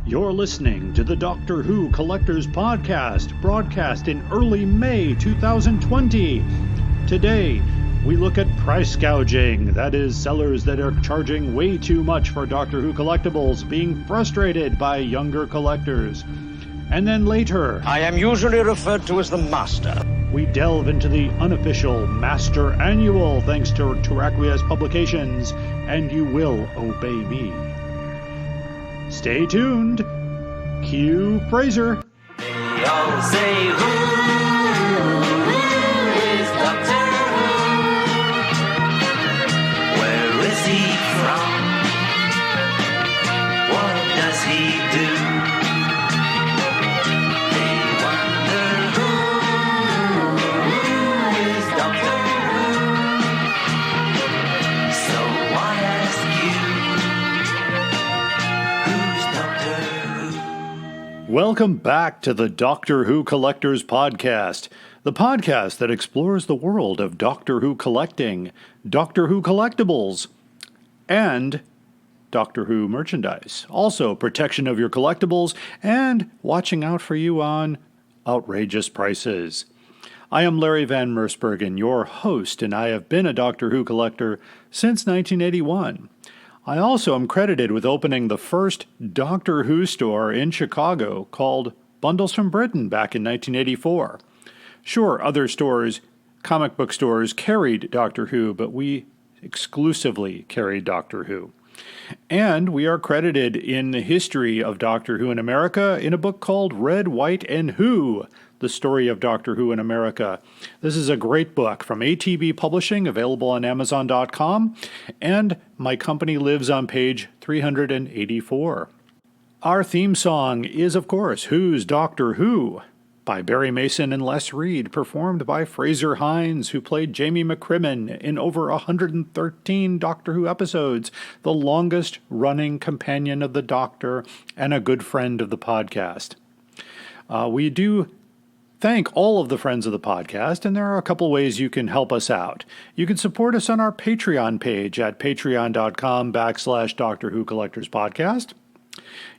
You're listening to the Doctor Who Collectors Podcast, broadcast in early May 2020. Today, we look at price gouging, that is, sellers that are charging way too much for Doctor Who collectibles, being frustrated by younger collectors. And then later, I am usually referred to as the Master. We delve into the unofficial Master Annual, thanks to Terraquias Publications, and you will obey me. Stay tuned. Cue Fraser. They all say, who is Doctor Who? Where is he from? What does he do? They wonder who is Doctor Who? So I ask you, who's Doctor Who? Welcome back to the Doctor Who Collectors Podcast, the podcast that explores the world of Doctor Who collecting, Doctor Who collectibles, and Doctor Who merchandise. Also, protection of your collectibles and watching out for you on outrageous prices. I am Larry Van Mersbergen, your host, and I have been a Doctor Who collector since 1981. I also am credited with opening the first Doctor Who store in Chicago called Bundles from Britain back in 1984. Sure, other stores, comic book stores, carried Doctor Who, but we exclusively carried Doctor Who. And we are credited in the history of Doctor Who in America in a book called Red, White, and Who, the story of Doctor Who in America. This is a great book from ATB Publishing, available on Amazon.com, and my company lives on page 384. Our theme song is, of course, Who's Doctor Who? By Barry Mason and Les Reed, performed by Fraser Hines, who played Jamie McCrimmon in over 113 Doctor Who episodes, the longest-running companion of the Doctor and a good friend of the podcast. We do thank all of the friends of the podcast, and there are a couple ways you can help us out. You can support us on our Patreon page at patreon.com/Doctor Who Collectors Podcast.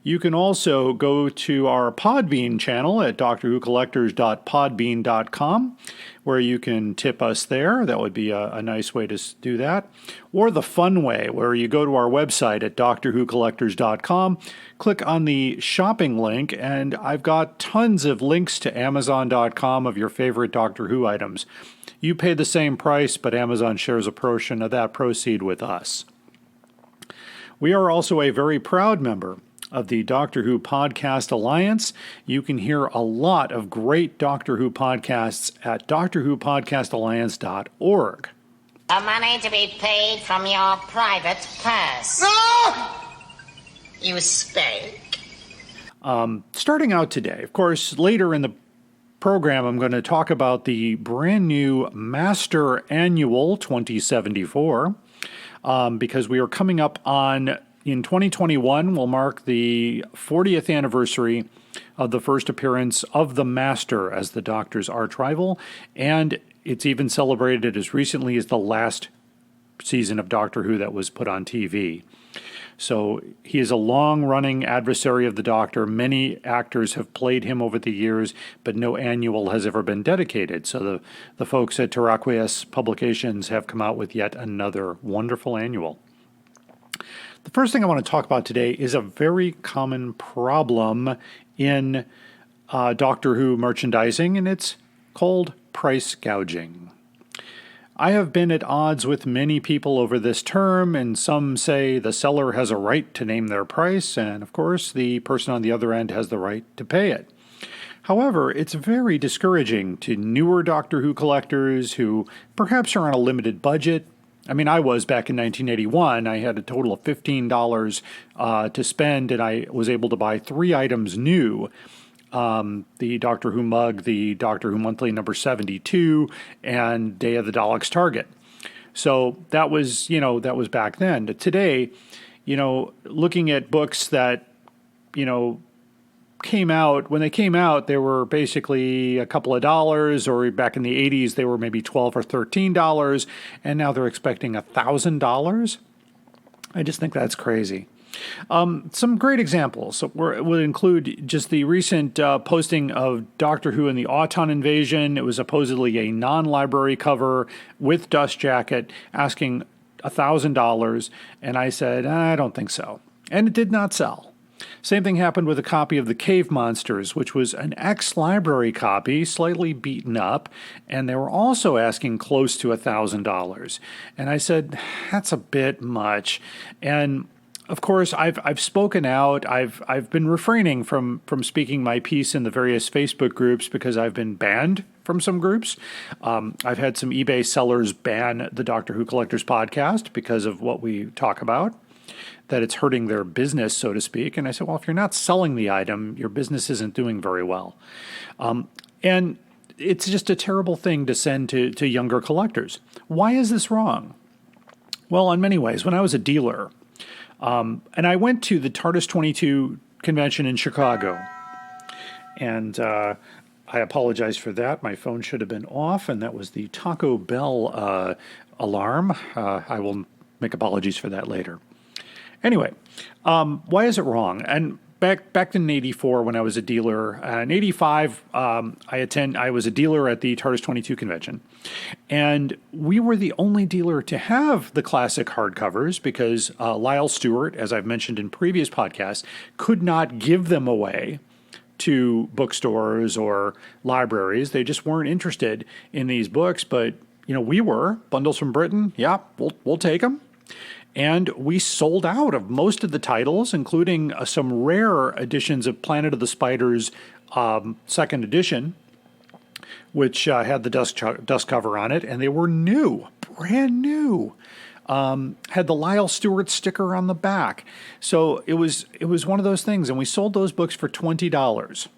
You can also go to our Podbean channel at drwhocollectors.podbean.com, where you can tip us there. That would be a nice way to do that. Or the fun way, where you go to our website at drwhocollectors.com, click on the shopping link, and I've got tons of links to Amazon.com of your favorite Doctor Who items. You pay the same price, but Amazon shares a portion of that proceed with us. We are also a very proud member of the Doctor Who Podcast Alliance. You can hear a lot of great Doctor Who podcasts at drwhopodcastalliance.org. The money to be paid from your private purse. No! You speak. Starting out today, of course, later in the program, I'm going to talk about the brand new Master Annual 2074, because we are coming up on, in 2021, we'll mark the 40th anniversary of the first appearance of the Master as the Doctor's arch-rival, and it's even celebrated as recently as the last season of Doctor Who that was put on TV. So he is a long-running adversary of the Doctor. Many actors have played him over the years, but no annual has ever been dedicated. So the folks at Terraquias Publications have come out with yet another wonderful annual. The first thing I want to talk about today is a very common problem in Doctor Who merchandising, and it's called price gouging. I have been at odds with many people over this term, and some say the seller has a right to name their price, and of course the person on the other end has the right to pay it. However, it's very discouraging to newer Doctor Who collectors who perhaps are on a limited budget. I mean, I was back in 1981. I had a total of $15 to spend, and I was able to buy 3 items new. The Doctor Who mug, the Doctor Who Monthly number 72, and Day of the Daleks Target. So that was back then. Today, looking at books that, came out, when they came out, they were basically a couple of dollars, or back in the 80s, they were maybe $12 or $13, and now they're expecting $1,000. I just think that's crazy. Some great examples would include just the recent posting of Doctor Who and the Auton Invasion. It was supposedly a non-library cover with dust jacket asking $1,000, and I said, I don't think so. And it did not sell. Same thing happened with a copy of The Cave Monsters, which was an ex-library copy, slightly beaten up, and they were also asking close to $1,000. And I said, that's a bit much. And of course, I've spoken out. I've been refraining from speaking my piece in the various Facebook groups because I've been banned from some groups. I've had some eBay sellers ban the Doctor Who Collectors podcast because of what we talk about, that it's hurting their business, so to speak. And I said, well, if you're not selling the item, your business isn't doing very well. And it's just a terrible thing to send to younger collectors. Why is this wrong? Well, in many ways, when I was a dealer, and I went to the TARDIS 22 convention in Chicago, and I apologize for that. My phone should have been off, and that was the Taco Bell alarm. I will make apologies for that later. Anyway, why is it wrong? And back in '84, when I was a dealer, in '85, I was a dealer at the TARDIS 22 convention, and we were the only dealer to have the classic hardcovers because Lyle Stewart, as I've mentioned in previous podcasts, could not give them away to bookstores or libraries. They just weren't interested in these books, but we were. Bundles from Britain, yeah, we'll take them. And we sold out of most of the titles, including some rare editions of Planet of the Spiders second edition, which had the dust cover on it, and they were new, brand new. Had the Lyle Stewart sticker on the back. So it was one of those things, and we sold those books for $20,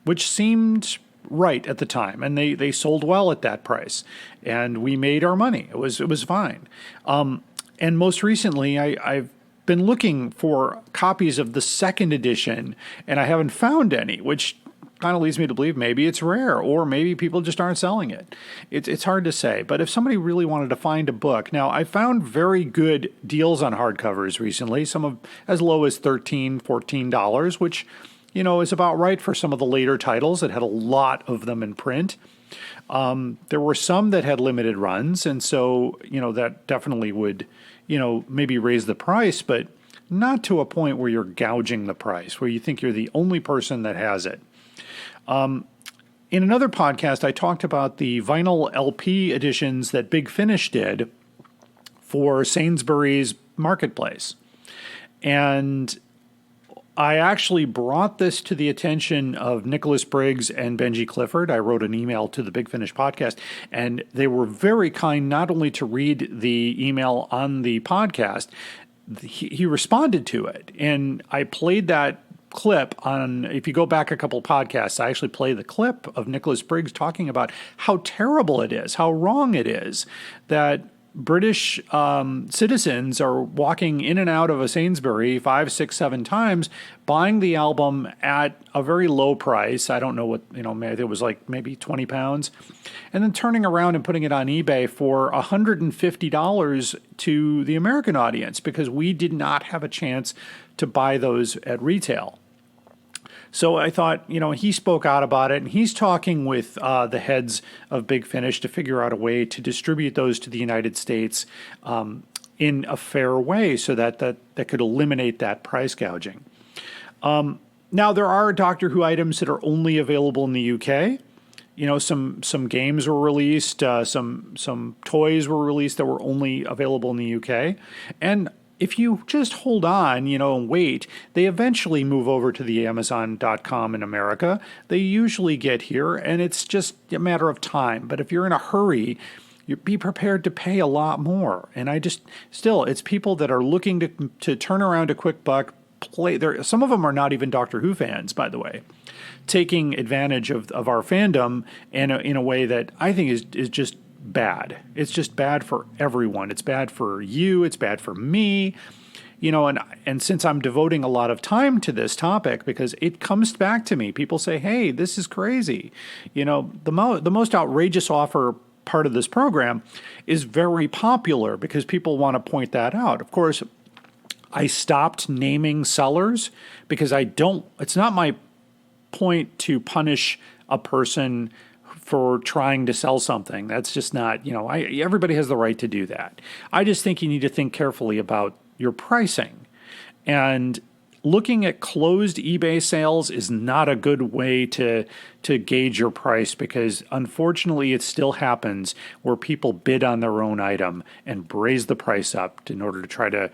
which seemed right at the time, and they sold well at that price, and we made our money. It was fine. And most recently, I've been looking for copies of the second edition, and I haven't found any, which kind of leads me to believe maybe it's rare, or maybe people just aren't selling it. It's hard to say. But if somebody really wanted to find a book, now I found very good deals on hardcovers recently, some of as low as $13, $14, which is about right for some of the later titles that had a lot of them in print. There were some that had limited runs, and so, that definitely would, maybe raise the price, but not to a point where you're gouging the price, where you think you're the only person that has it. In another podcast, I talked about the vinyl LP editions that Big Finish did for Sainsbury's Marketplace. And I actually brought this to the attention of Nicholas Briggs and Benji Clifford. I wrote an email to the Big Finish podcast, and they were very kind not only to read the email on the podcast, he responded to it. And I played that clip on, if you go back a couple podcasts, I actually play the clip of Nicholas Briggs talking about how terrible it is, how wrong it is that British citizens are walking in and out of a Sainsbury 5, 6, 7 times, buying the album at a very low price. I don't know what, it was like maybe £20, and then turning around and putting it on eBay for $150 to the American audience because we did not have a chance to buy those at retail. So I thought, he spoke out about it, and he's talking with the heads of Big Finish to figure out a way to distribute those to the United States in a fair way so that could eliminate that price gouging. Now, there are Doctor Who items that are only available in the UK. Some games were released, some toys were released that were only available in the UK. And if you just hold on, and wait, they eventually move over to the Amazon.com in America. They usually get here, and it's just a matter of time. But if you're in a hurry, you be prepared to pay a lot more. And it's people that are looking to turn around a quick buck, play there. Some of them are not even Doctor Who fans, by the way, taking advantage of our fandom in a way that I think is just bad. It's just bad for everyone. It's bad for you. It's bad for me. And since I'm devoting a lot of time to this topic because it comes back to me, people say, hey, this is crazy. The most outrageous offer part of this program is very popular because people want to point that out. Of course, I stopped naming sellers because it's not my point to punish a person for trying to sell something. That's just not, everybody has the right to do that. I just think you need to think carefully about your pricing. And looking at closed eBay sales is not a good way to gauge your price, because unfortunately it still happens where people bid on their own item and raise the price up in order to try to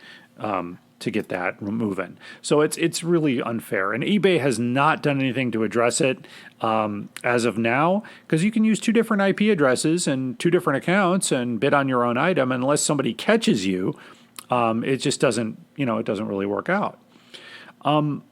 get that moving. So it's really unfair. And eBay has not done anything to address it as of now, because you can use two different IP addresses and two different accounts and bid on your own item. Unless somebody catches you, it just doesn't, it doesn't really work out. And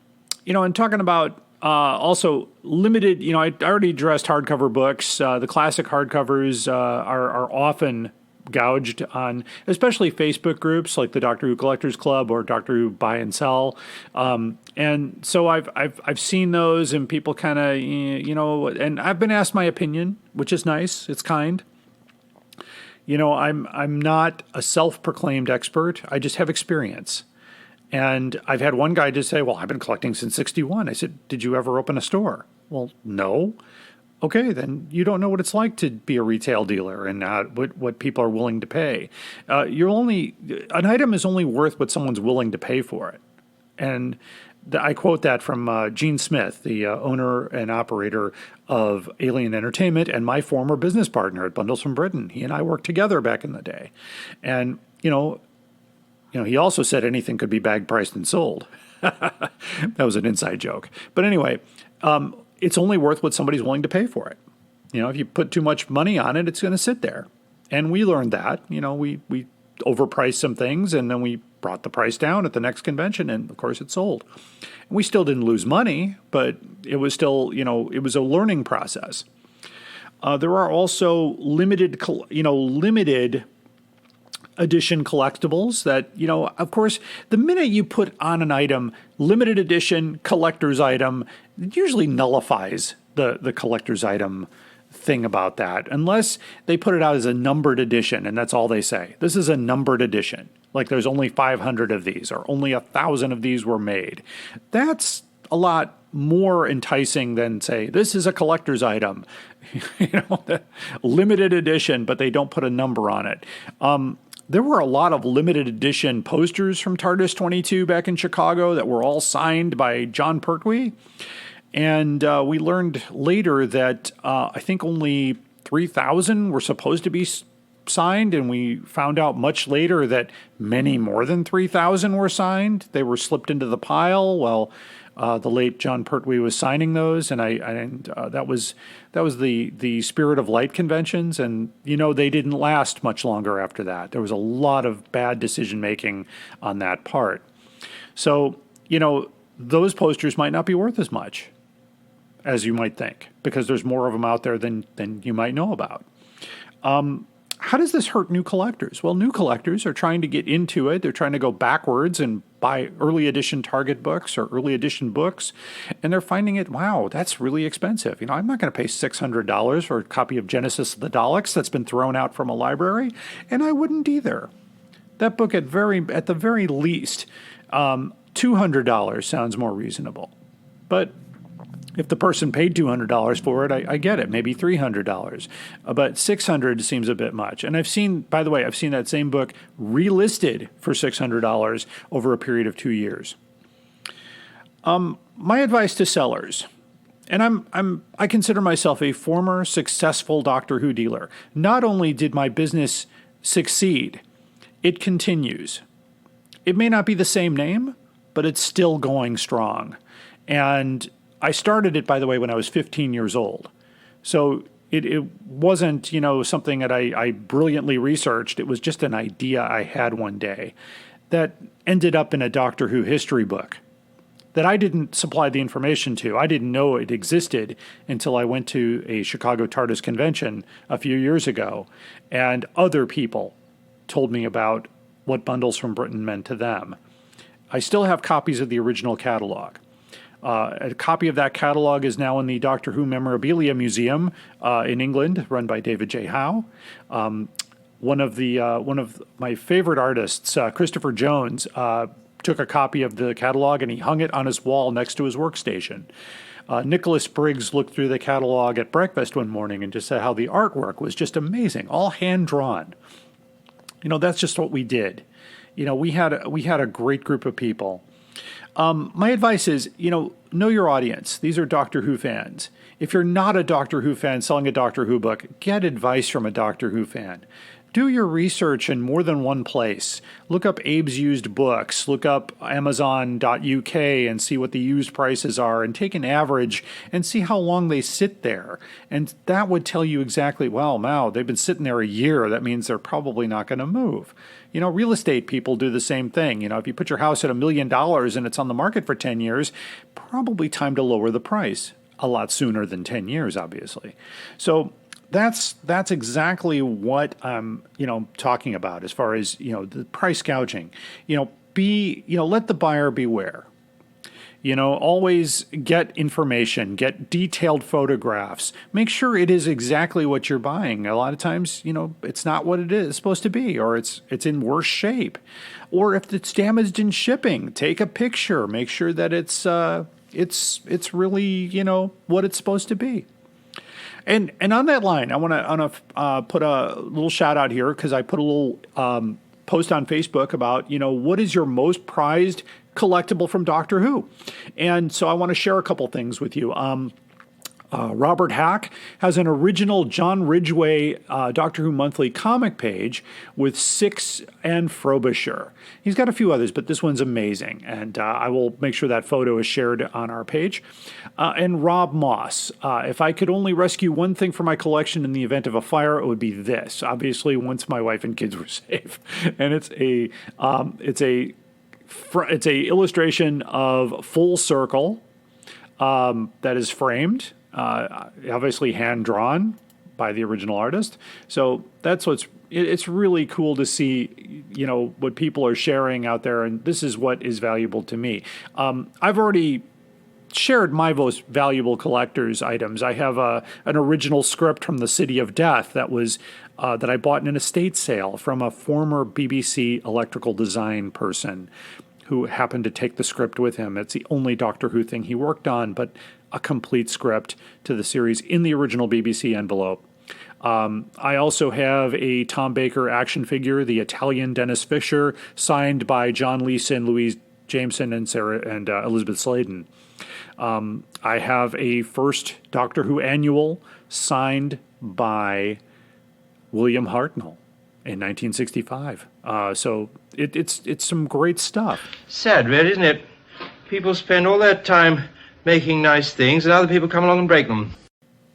talking about also limited, I already addressed hardcover books. The classic hardcovers are often gouged on, especially Facebook groups like the Doctor Who Collectors Club or Doctor Who Buy and Sell. And so I've seen those, and people kind of, and I've been asked my opinion, which is nice. It's kind. I'm not a self-proclaimed expert. I just have experience. And I've had one guy just say, well, I've been collecting since '61. I said, did you ever open a store? Well, no. Okay, then you don't know what it's like to be a retail dealer and what people are willing to pay. An item is only worth what someone's willing to pay for it. And I quote that from Gene Smith, the owner and operator of Alien Entertainment and my former business partner at Bundles from Britain. He and I worked together back in the day. And, he also said anything could be bag priced and sold. That was an inside joke. But anyway, it's only worth what somebody's willing to pay for it. If you put too much money on it, it's going to sit there. And we learned that. We overpriced some things, and then we brought the price down at the next convention, and of course it sold. And we still didn't lose money, but it was still, it was a learning process. There are also limited edition collectibles that, of course, the minute you put on an item, limited edition collector's item, it usually nullifies the collector's item thing about that, unless they put it out as a numbered edition, and that's all they say. This is a numbered edition. Like there's only 500 of these, or only 1,000 of these were made. That's a lot more enticing than, say, this is a collector's item, limited edition, but they don't put a number on it. There were a lot of limited edition posters from TARDIS 22 back in Chicago that were all signed by John Pertwee. And we learned later that I think only 3,000 were supposed to be signed, and we found out much later that many more than 3,000 were signed. They were slipped into the pile while the late John Pertwee was signing those, and that was the Spirit of Light conventions, and they didn't last much longer after that. There was a lot of bad decision making on that part. So those posters might not be worth as much as you might think, because there's more of them out there than you might know about. How does this hurt new collectors? Well, new collectors are trying to get into it. They're trying to go backwards and buy early edition Target books or early edition books, and they're finding it, wow, that's really expensive. I'm not going to pay $600 for a copy of Genesis of the Daleks that's been thrown out from a library, and I wouldn't either. That book at the very least, $200 sounds more reasonable. But if the person paid $200 for it, I get it, maybe $300. But $600 seems a bit much. And I've seen that same book relisted for $600 over a period of 2 years. My advice to sellers, and I consider myself a former successful Doctor Who dealer. Not only did my business succeed, it continues. It may not be the same name, but it's still going strong. And I started it, by the way, when I was 15 years old. So it wasn't, something that I brilliantly researched. It was just an idea I had one day that ended up in a Doctor Who history book that I didn't supply the information to. I didn't know it existed until I went to a Chicago TARDIS convention a few years ago, and other people told me about what Bundles from Britain meant to them. I still have copies of the original catalog. A copy of that catalog is now in the Doctor Who Memorabilia Museum in England, run by David J. Howe. One of my favorite artists, Christopher Jones, took a copy of the catalog and he hung it on his wall next to his workstation. Nicholas Briggs looked through the catalog at breakfast one morning and just said how the artwork was just amazing, all hand-drawn. That's just what we did. We had a great group of people. My advice is, know your audience. These are Doctor Who fans. If you're not a Doctor Who fan selling a Doctor Who book, get advice from a Doctor Who fan. Do your research in more than one place. Look up Abe's used books. Look up Amazon.uk and see what the used prices are and take an average and see how long they sit there. And that would tell you exactly, well, now they've been sitting there a year. That means they're probably not going to move. Real estate people do the same thing. If you put your house at $1 million and it's on the market for 10 years, probably time to lower the price a lot sooner than 10 years, obviously. So that's exactly what I'm, talking about as far as, the price gouging. Let the buyer beware. Always get information, get detailed photographs. Make sure it is exactly what you're buying. A lot of times, it's not what it is supposed to be, or it's in worse shape. Or if it's damaged in shipping, take a picture. Make sure that it's really, what it's supposed to be. And on that line, I want to put a little shout out here because I put a little post on Facebook about, what is your most prized collectible from Doctor Who? And so I want to share a couple things with you. Robert Hack has an original John Ridgway Doctor Who Monthly comic page with Six and Frobisher. He's got a few others, but this one's amazing, and I will make sure that photo is shared on our page. And Rob Moss, if I could only rescue one thing from my collection in the event of a fire, it would be this. Obviously, once my wife and kids were safe, and it's a illustration of Full Circle that is framed. Obviously hand drawn by the original artist. So that's it's really cool to see, what people are sharing out there. And this is what is valuable to me. I've already shared my most valuable collector's items. I have an original script from the City of Death that I bought in an estate sale from a former BBC electrical design person who happened to take the script with him. It's the only Doctor Who thing he worked on, but a complete script to the series in the original BBC envelope. I also have a Tom Baker action figure, the Italian Dennis Fisher, signed by John Leeson, Louise Jameson, and Elizabeth Sladen. I have a first Doctor Who annual signed by William Hartnell in 1965. So it's some great stuff. Sad, really, isn't it? People spend all their time making nice things, and other people come along and break them.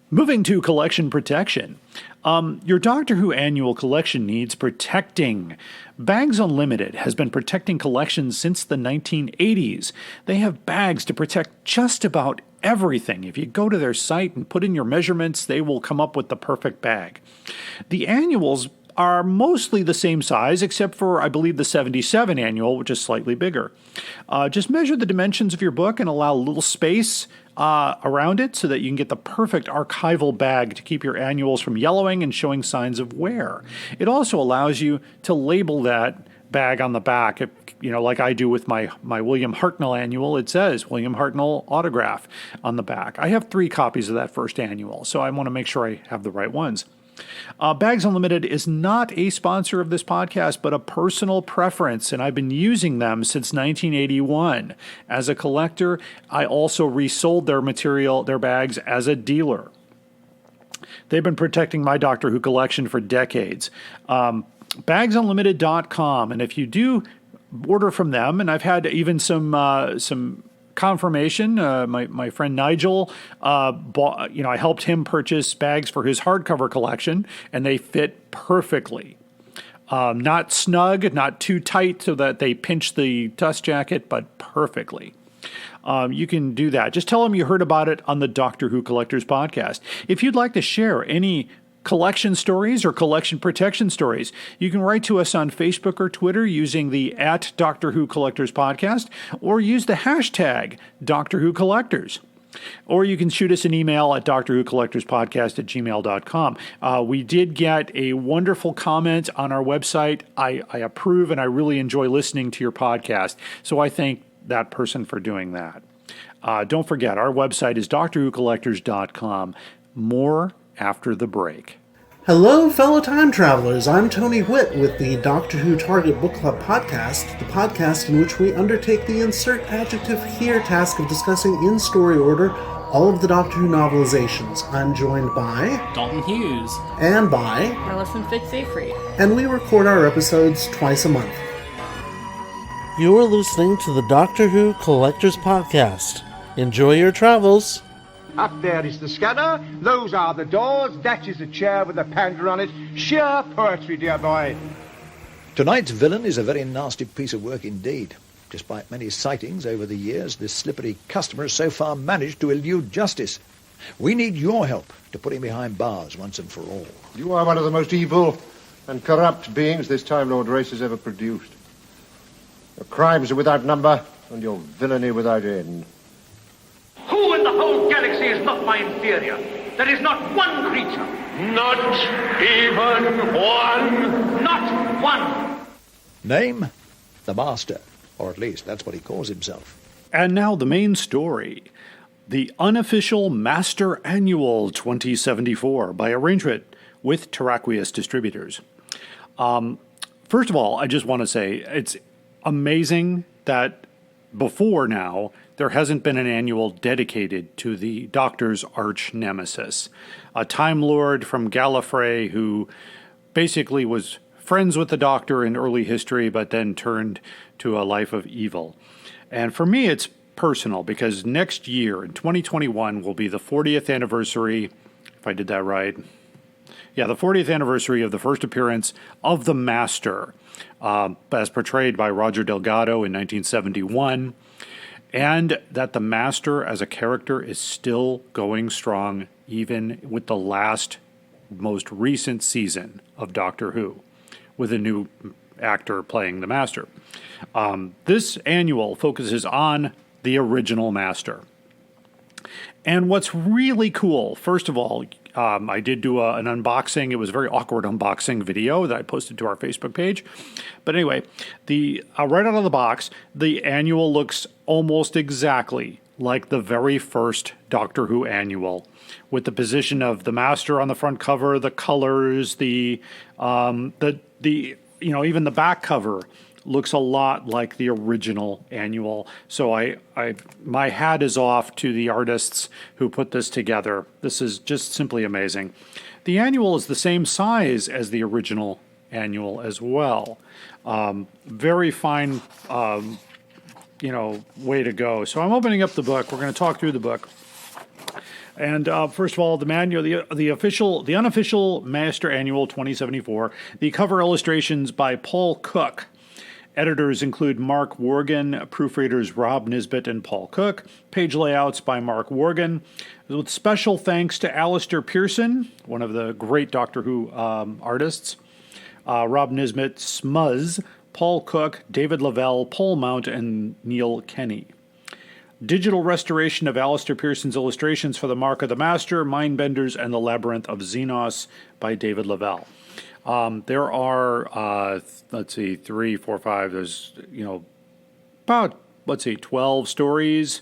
Moving to collection protection. Your Doctor Who annual collection needs protecting. Bags Unlimited has been protecting collections since the 1980s. They have bags to protect just about everything. If you go to their site and put in your measurements, they will come up with the perfect bag. The annuals are mostly the same size, except for, I believe, the 77 annual, which is slightly bigger. Just measure the dimensions of your book and allow a little space around it so that you can get the perfect archival bag to keep your annuals from yellowing and showing signs of wear. It also allows you to label that bag on the back. If, like I do with my William Hartnell annual, it says William Hartnell autograph on the back. I have 3 copies of that first annual, so I want to make sure I have the right ones. Bags Unlimited is not a sponsor of this podcast, but a personal preference, and I've been using them since 1981. As a collector, I also resold their bags as a dealer. They've been protecting my Doctor Who collection for decades. BagsUnlimited.com, and if you do order from them, and I've had even some confirmation. My friend Nigel bought. I helped him purchase bags for his hardcover collection, and they fit perfectly. Not snug, not too tight so that they pinch the dust jacket, but perfectly. You can do that. Just tell them you heard about it on the Doctor Who Collectors podcast. If you'd like to share any collection stories or collection protection stories, you can write to us on Facebook or Twitter using the @Doctor Who Collectors podcast, or use the hashtag Doctor Who Collectors. Or you can shoot us an email at DoctorWhoCollectorsPodcast@gmail.com. We did get a wonderful comment on our website. I approve and I really enjoy listening to your podcast. So I thank that person for doing that. Don't forget, our website is DoctorWhoCollectors.com. More after the break. Hello, fellow time travelers. I'm Tony Witt with the Doctor Who Target Book Club podcast, the podcast in which we undertake the insert adjective here task of discussing in story order all of the Doctor Who novelizations. I'm joined by Dalton Hughes and by Alison Fitz-Seyfried. and we record our episodes twice a month. You are listening to the Doctor Who Collectors Podcast. Enjoy your travels. Up there is the scanner, those are the doors, that is a chair with a panda on it. Sheer poetry, dear boy. Tonight's villain is a very nasty piece of work indeed. Despite many sightings over the years, this slippery customer has so far managed to elude justice. We need your help to put him behind bars once and for all. You are one of the most evil and corrupt beings this Time Lord race has ever produced. Your crimes are without number, and your villainy without end. Who in the whole galaxy is not my inferior? There is not one creature. Not even one. Not one. Name? The Master. Or at least that's what he calls himself. And now the main story. The Unofficial Master Annual 2074 by arrangement with Terraqueous Distributors. First of all, I just want to say it's amazing that before now, there hasn't been an annual dedicated to the Doctor's arch nemesis, a Time Lord from Gallifrey who basically was friends with the Doctor in early history, but then turned to a life of evil. And for me, it's personal because next year, in 2021, will be the 40th anniversary, if I did that right. Yeah, the 40th anniversary of the first appearance of the Master, as portrayed by Roger Delgado in 1971. And that the Master as a character is still going strong, even with the last, most recent season of Doctor Who, with a new actor playing the Master. This annual focuses on the original Master. And what's really cool, first of all, I did do an unboxing. It was a very awkward unboxing video that I posted to our Facebook page. But anyway, right out of the box, the annual looks almost exactly like the very first Doctor Who annual, with the position of the Master on the front cover, the colors, even the back cover looks a lot like the original annual. So my hat is off to the artists who put this together. This is just simply amazing. The annual is the same size as the original annual as well. Very fine, way to go. So I'm opening up the book. We're going to talk through the book. And first of all, the manual, the unofficial Master Annual 2074, the cover illustrations by Paul Cook. Editors include Mark Worgan, proofreaders Rob Nisbet and Paul Cook, page layouts by Mark Worgan, with special thanks to Alistair Pearson, one of the great Doctor Who artists, Rob Nisbet, Smuzz, Paul Cook, David Lavelle, Paul Mount, and Neil Kenny. Digital restoration of Alistair Pearson's illustrations for The Mark of the Master, Mindbenders, and The Labyrinth of Xenos by David Lavelle. There are, 3, 4, 5, there's, about, 12 stories.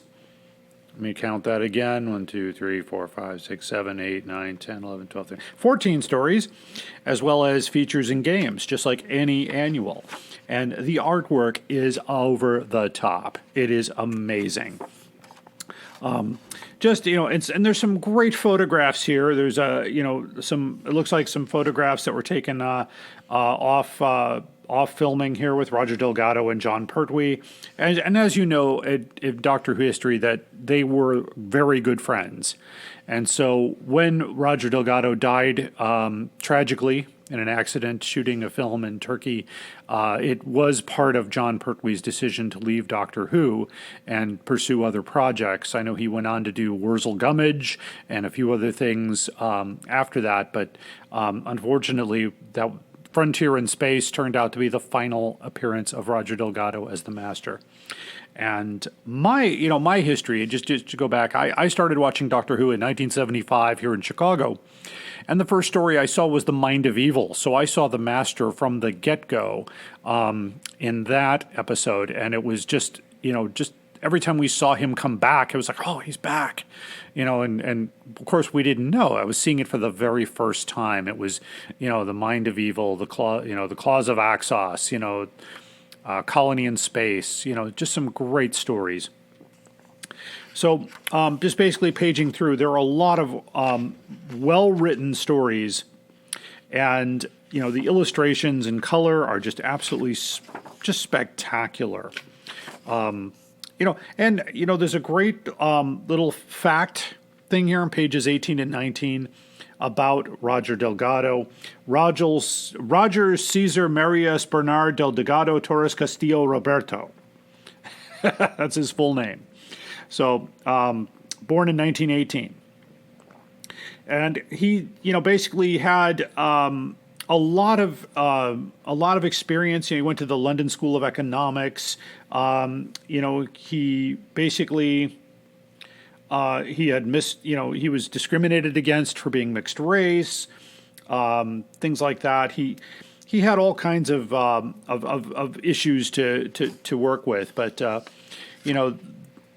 Let me count that again. 1, 2, 3, 4, 5, 6, 7, 8, 9, 10, 11, 12, 13, 14 stories, as well as features and games, just like any annual. And the artwork is over the top. It is amazing. And there's some great photographs here. There's it looks like some photographs that were taken off filming here with Roger Delgado and John Pertwee. And as you know, in Doctor Who history, that they were very good friends. And so when Roger Delgado died tragically in an accident shooting a film in Turkey, it was part of John Pertwee's decision to leave Doctor Who and pursue other projects. I know he went on to do Wurzel Gummidge and a few other things after that, but unfortunately, that Frontier in Space turned out to be the final appearance of Roger Delgado as the Master. And my history, just to go back, I started watching Doctor Who in 1975 here in Chicago. And the first story I saw was The Mind of Evil. So I saw the Master from the get-go in that episode. And it was just every time we saw him come back, it was like, oh, he's back. And of course we didn't know. I was seeing it for the very first time. It was, The Mind of Evil, the Claws of Axos, Colony in Space, just some great stories. So just basically paging through, there are a lot of well-written stories, and the illustrations in color are just absolutely just spectacular. There's a great little fact thing here on pages 18 and 19 about Roger Delgado. Roger Cesar Marius Bernard del Delgado Torres Castillo Roberto. That's his full name. So, born in 1918. And he, basically had a lot of experience. He went to the London School of Economics. He basically he was discriminated against for being mixed race, things like that. He had all kinds of issues to work with, but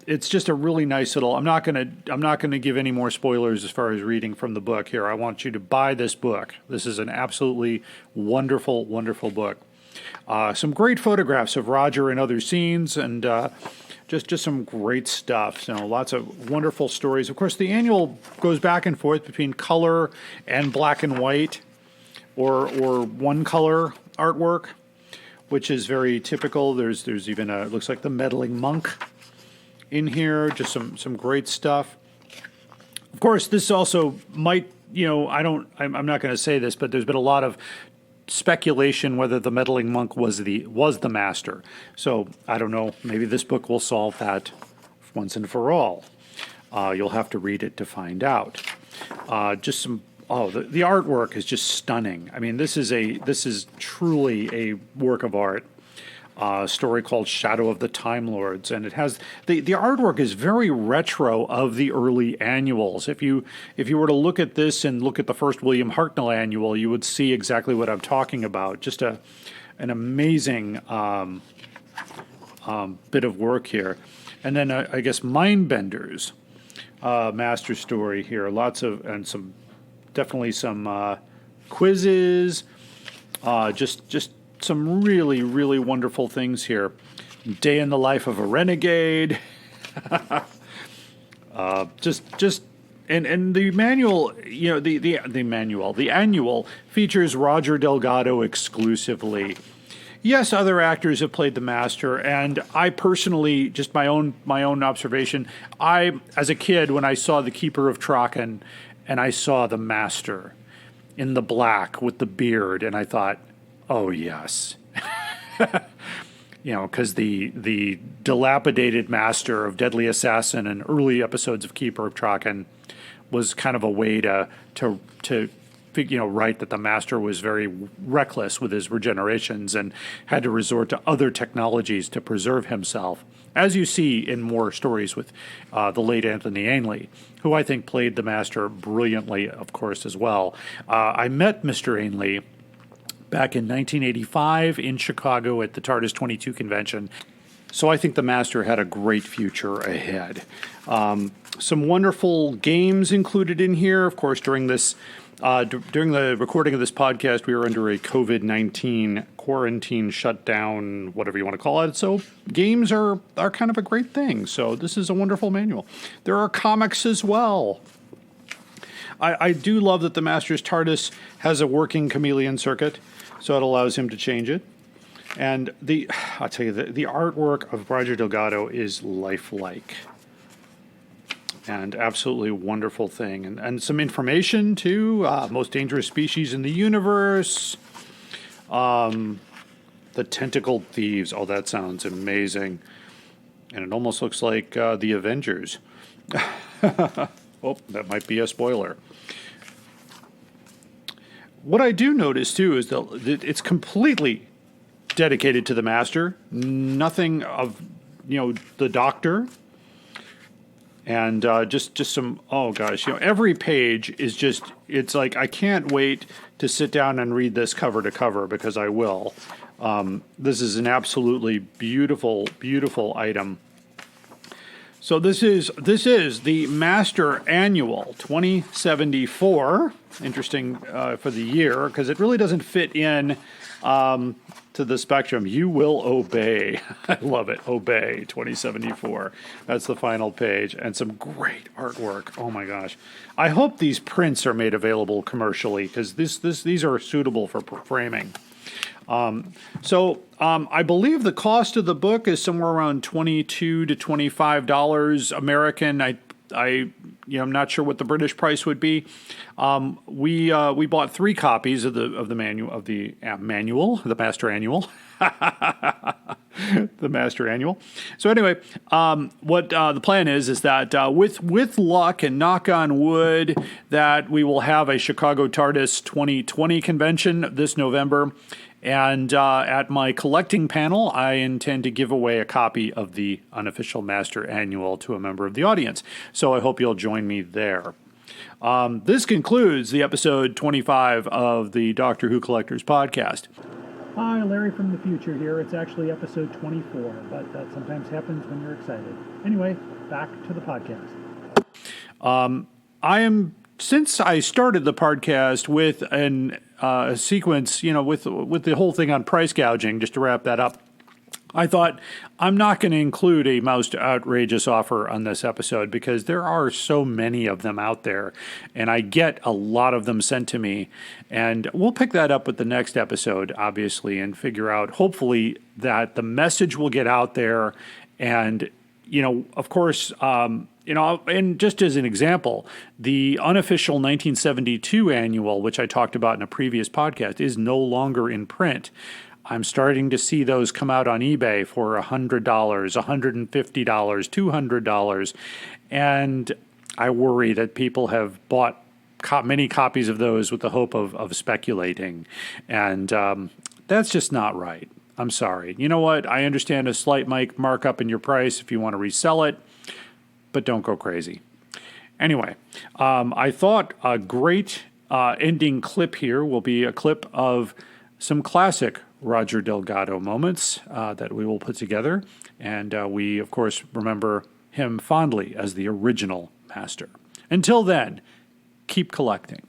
it's just a really nice little. I'm not gonna give any more spoilers as far as reading from the book here. I want you to buy this book. This is an absolutely wonderful, wonderful book. Some great photographs of Roger in other scenes, and just some great stuff. Lots of wonderful stories. Of course, the annual goes back and forth between color and black and white, or one color artwork, which is very typical. There's even it looks like the meddling monk in here. Just some great stuff. Of course, this also might, I'm not going to say this, but there's been a lot of speculation whether the meddling monk was the Master. So I don't know. Maybe this book will solve that once and for all. You'll have to read it to find out. The artwork is just stunning. I mean, this is truly a work of art. A story called Shadow of the Time Lords, and it has the artwork is very retro of the early annuals. If you were to look at this and look at the first William Hartnell annual, you would see exactly what I'm talking about. Just an amazing bit of work here. And then I guess Mindbenders master story here. Definitely some quizzes. Just some really, really wonderful things here. Day in the life of a renegade. And the manual, the annual features Roger Delgado exclusively. Yes, other actors have played the Master, and I personally, just my own observation, as a kid, when I saw The Keeper of Traken and I saw the Master in the black with the beard, and I thought, oh, yes. Because the dilapidated Master of Deadly Assassin and early episodes of Keeper of Traken was kind of a way to write that the Master was very reckless with his regenerations and had to resort to other technologies to preserve himself, as you see in more stories with the late Anthony Ainley, who I think played the Master brilliantly, of course, as well. I met Mr. Ainley back in 1985 in Chicago at the TARDIS 22 convention. So I think the Master had a great future ahead. Some wonderful games included in here. Of course, during the recording of this podcast, we were under a COVID-19 quarantine shutdown, whatever you want to call it. So games are kind of a great thing. So this is a wonderful manual. There are comics as well. I do love that the Master's TARDIS has a working chameleon circuit, so it allows him to change it. And I'll tell you, the artwork of Roger Delgado is lifelike. And absolutely wonderful thing. And some information, too. Most dangerous species in the universe. The tentacled thieves. Oh, that sounds amazing. And it almost looks like the Avengers. Oh, that might be a spoiler. What I do notice too is that it's completely dedicated to the master. Nothing of, the doctor. And just some, oh gosh, every page is just, it's like, I can't wait to sit down and read this cover to cover, because I will. This is an absolutely beautiful, beautiful item. So this is the Master Annual 2074. Interesting for the year, because it really doesn't fit in to the spectrum. You will obey. I love it. Obey 2074. That's the final page, and some great artwork. Oh my gosh! I hope these prints are made available commercially, because these are suitable for framing. I believe the cost of the book is somewhere around $22 to $25 American. I'm not sure what the British price would be. We bought 3 copies of the manual, the Master Annual. The Master Annual. So anyway, what the plan is that with luck and knock on wood, that we will have a Chicago TARDIS 2020 convention this November. And at my collecting panel, I intend to give away a copy of the unofficial Master Annual to a member of the audience. So I hope you'll join me there. This concludes the episode 25 of the Doctor Who Collectors Podcast. Hi, Larry from the future here. It's actually episode 24, but that sometimes happens when you're excited. Anyway, back to the podcast. Since I started the podcast with a sequence, with the whole thing on price gouging, just to wrap that up, I thought I'm not going to include a most outrageous offer on this episode, because there are so many of them out there, and I get a lot of them sent to me. And we'll pick that up with the next episode, obviously, and figure out, hopefully, that the message will get out there. And, of course, and just as an example, the unofficial 1972 annual, which I talked about in a previous podcast, is no longer in print. I'm starting to see those come out on eBay for $100, $150, $200. And I worry that people have bought many copies of those with the hope of speculating. And that's just not right. I'm sorry. You know what? I understand a slight markup in your price if you want to resell it, but don't go crazy. Anyway, I thought a great ending clip here will be a clip of some classic Roger Delgado moments that we will put together. And we, of course, remember him fondly as the original master. Until then, keep collecting.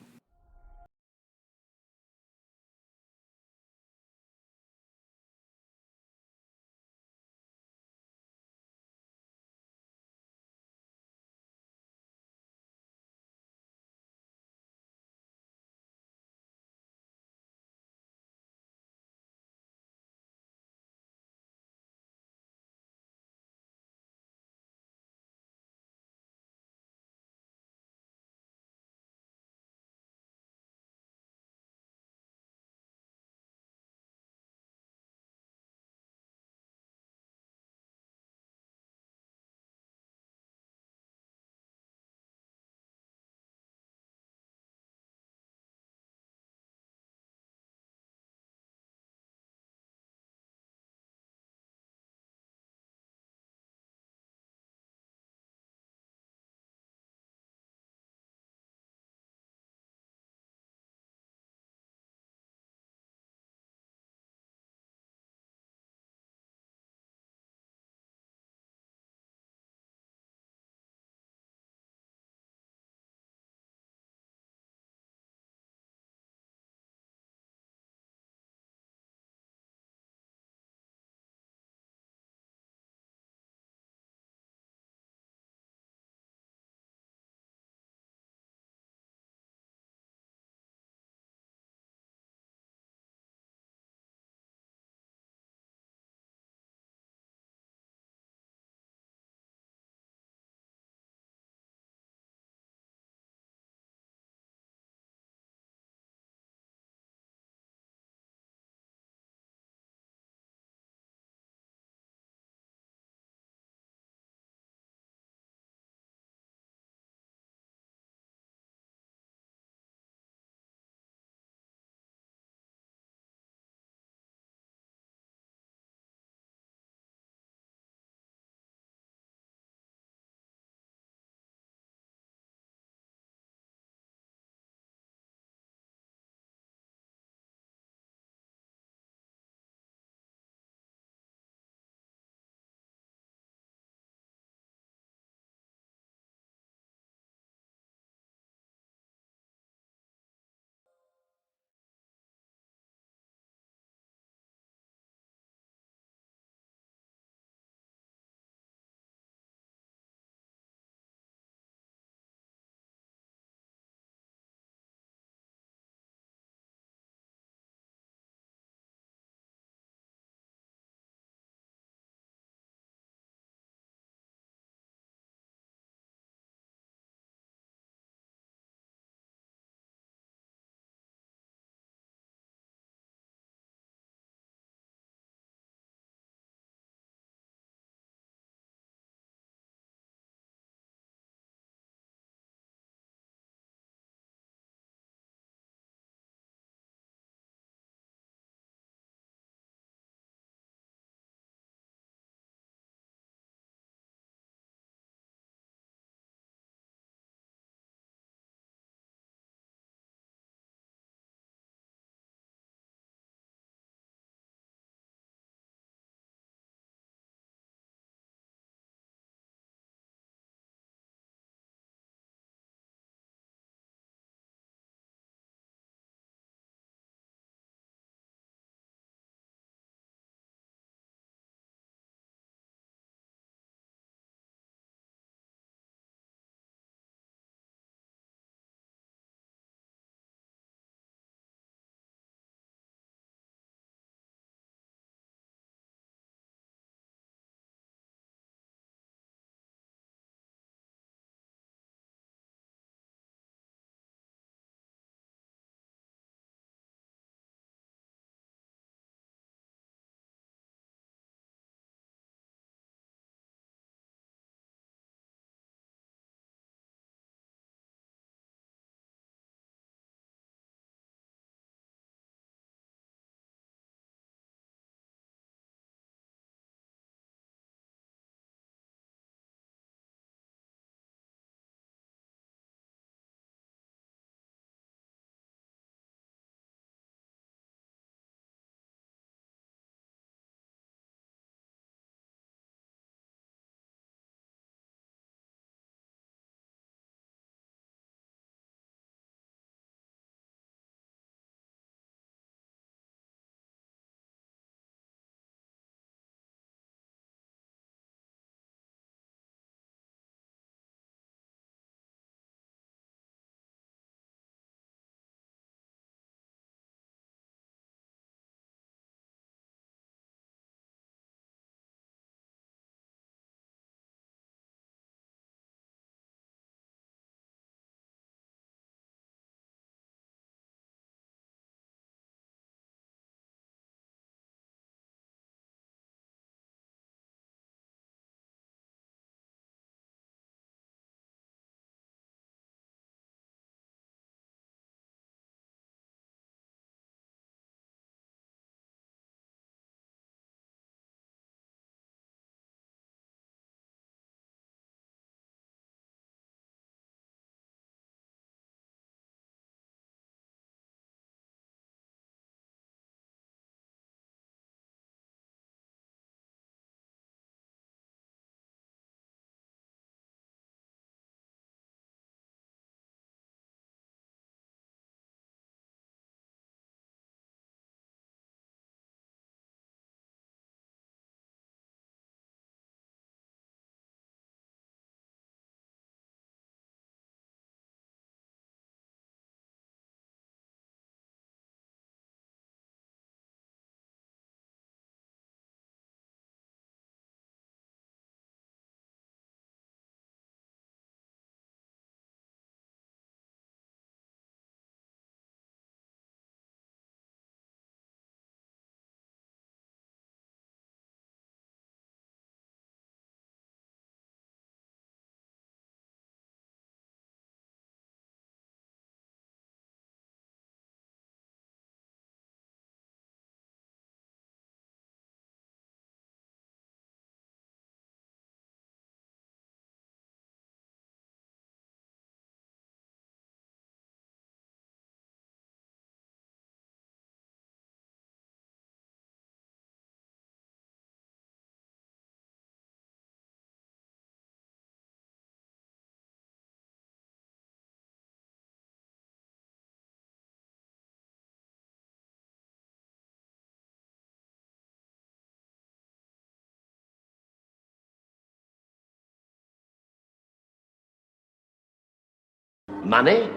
Money?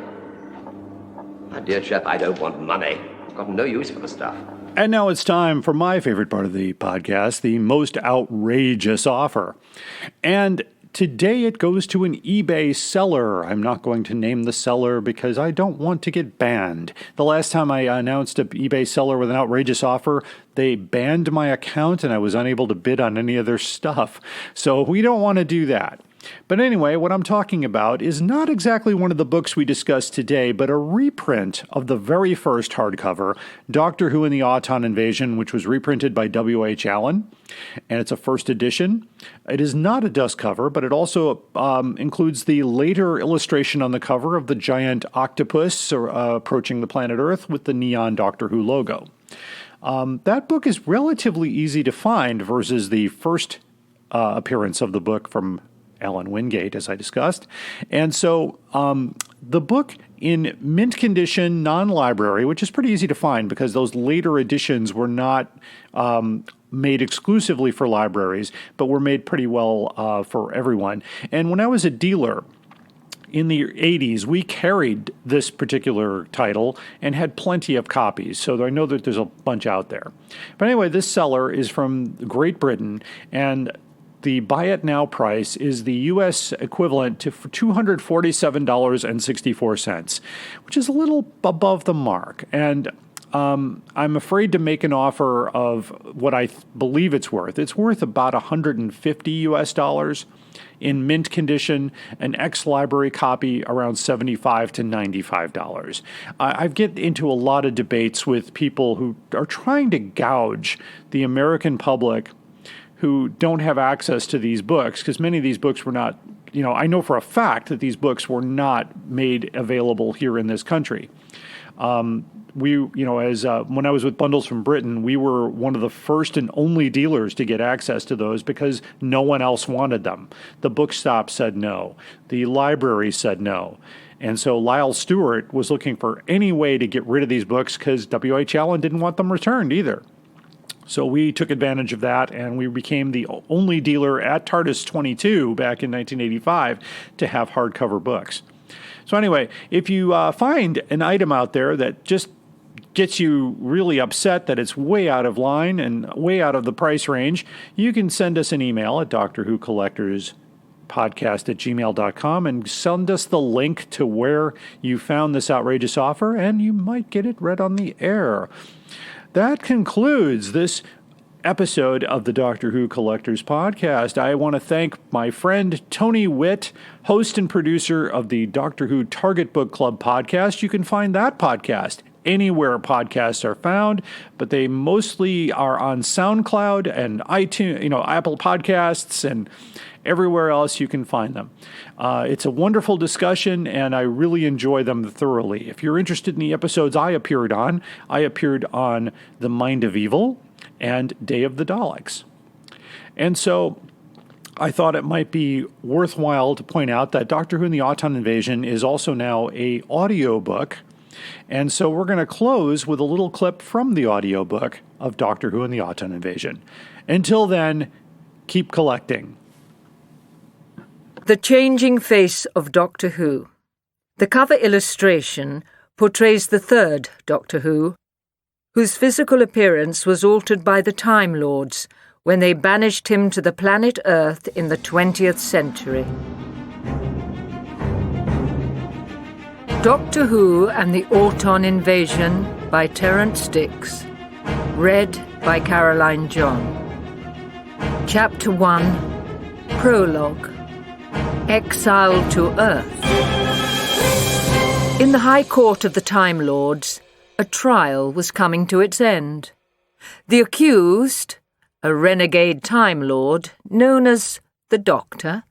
My dear chap, I don't want money. I've got no use for the stuff. And now it's time for my favorite part of the podcast, the most outrageous offer. And today it goes to an eBay seller. I'm not going to name the seller because I don't want to get banned. The last time I announced an eBay seller with an outrageous offer, they banned my account and I was unable to bid on any of their stuff. So we don't want to do that. But anyway, what I'm talking about is not exactly one of the books we discussed today, but a reprint of the very first hardcover, Doctor Who and the Auton Invasion, which was reprinted by W.H. Allen, and it's a first edition. It is not a dust cover, but it also includes the later illustration on the cover of the giant octopus approaching the planet Earth with the neon Doctor Who logo. That book is relatively easy to find versus the first appearance of the book from Alan Wingate, as I discussed. And so the book in mint condition, non-library, which is pretty easy to find because those later editions were not made exclusively for libraries, but were made pretty well for everyone. And when I was a dealer in the 80s, we carried this particular title and had plenty of copies. So I know that there's a bunch out there. But anyway, this seller is from Great Britain, and the buy it now price is the U.S. equivalent to $247.64, which is a little above the mark. And I'm afraid to make an offer of what I believe it's worth. It's worth about $150 US in mint condition, an ex-library copy around $75 to $95. I get into a lot of debates with people who are trying to gouge the American public who don't have access to these books, because many of these books were not, I know for a fact that these books were not made available here in this country. When I was with Bundles from Britain, we were one of the first and only dealers to get access to those because no one else wanted them. The bookstop said no. The library said no. And so Lyle Stewart was looking for any way to get rid of these books because W.H. Allen didn't want them returned either. So we took advantage of that, and we became the only dealer at TARDIS 22 back in 1985 to have hardcover books. So anyway, if you find an item out there that just gets you really upset that it's way out of line and way out of the price range, you can send us an email at doctorwhocollectorspodcast@gmail.com and send us the link to where you found this outrageous offer, and you might get it read on the air. That concludes this episode of the Doctor Who Collectors Podcast. I want to thank my friend Tony Witt, host and producer of the Doctor Who Target Book Club podcast. You can find that podcast anywhere podcasts are found, but they mostly are on SoundCloud and iTunes, Apple Podcasts, and everywhere else you can find them. It's a wonderful discussion, and I really enjoy them thoroughly. If you're interested in the episodes I appeared on The Mind of Evil and Day of the Daleks. And so I thought it might be worthwhile to point out that Doctor Who and the Auton Invasion is also now an audiobook. And so we're going to close with a little clip from the audiobook of Doctor Who and the Auton Invasion. Until then, keep collecting. The Changing Face of Doctor Who. The cover illustration portrays the third Doctor Who, whose physical appearance was altered by the Time Lords when they banished him to the planet Earth in the 20th century. Doctor Who and the Auton Invasion by Terence Dix. Read by Caroline John. Chapter 1. Prologue. Exiled to Earth. In the High Court of the Time Lords, a trial was coming to its end. The accused, a renegade Time Lord known as the Doctor,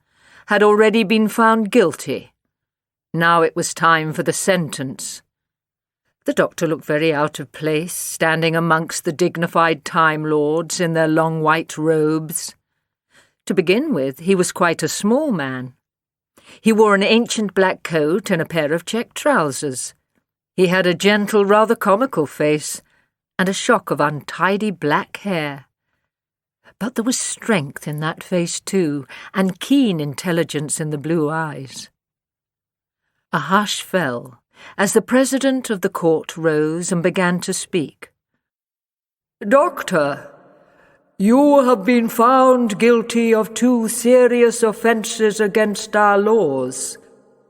had already been found guilty. Now it was time for the sentence. The Doctor looked very out of place, standing amongst the dignified Time Lords in their long white robes. To begin with, he was quite a small man. He wore an ancient black coat and a pair of check trousers. He had a gentle, rather comical face, and a shock of untidy black hair. But there was strength in that face too, and keen intelligence in the blue eyes. A hush fell as the president of the court rose and began to speak. "Doctor, you have been found guilty of 2 serious offences against our laws.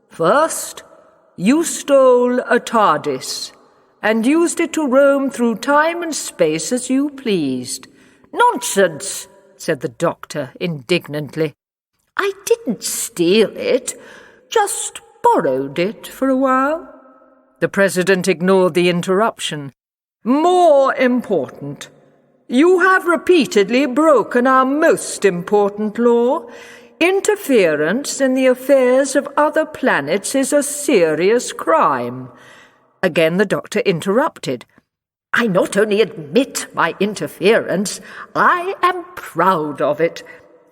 First, you stole a TARDIS and used it to roam through time and space as you pleased." "Nonsense," said the doctor indignantly. "I didn't steal it, just borrowed it for a while." The president ignored the interruption. "More important, you have repeatedly broken our most important law. Interference in the affairs of other planets is a serious crime." Again the doctor interrupted. "I not only admit my interference, I am proud of it.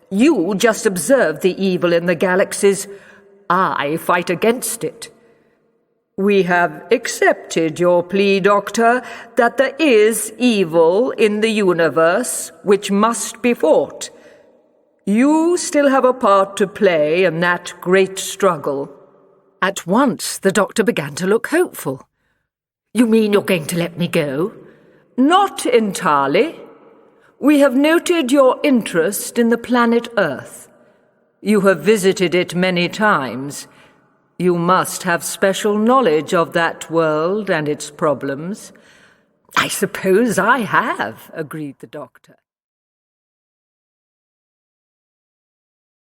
You just observe the evil in the galaxies. I fight against it. We have accepted your plea, Doctor, that there is evil in the universe which must be fought. You still have a part to play in that great struggle." At once the doctor began to look hopeful. "You mean you're going to let me go?" "Not entirely. We have noted your interest in the planet Earth. You have visited it many times. You must have special knowledge of that world and its problems." "I suppose I have," agreed the doctor.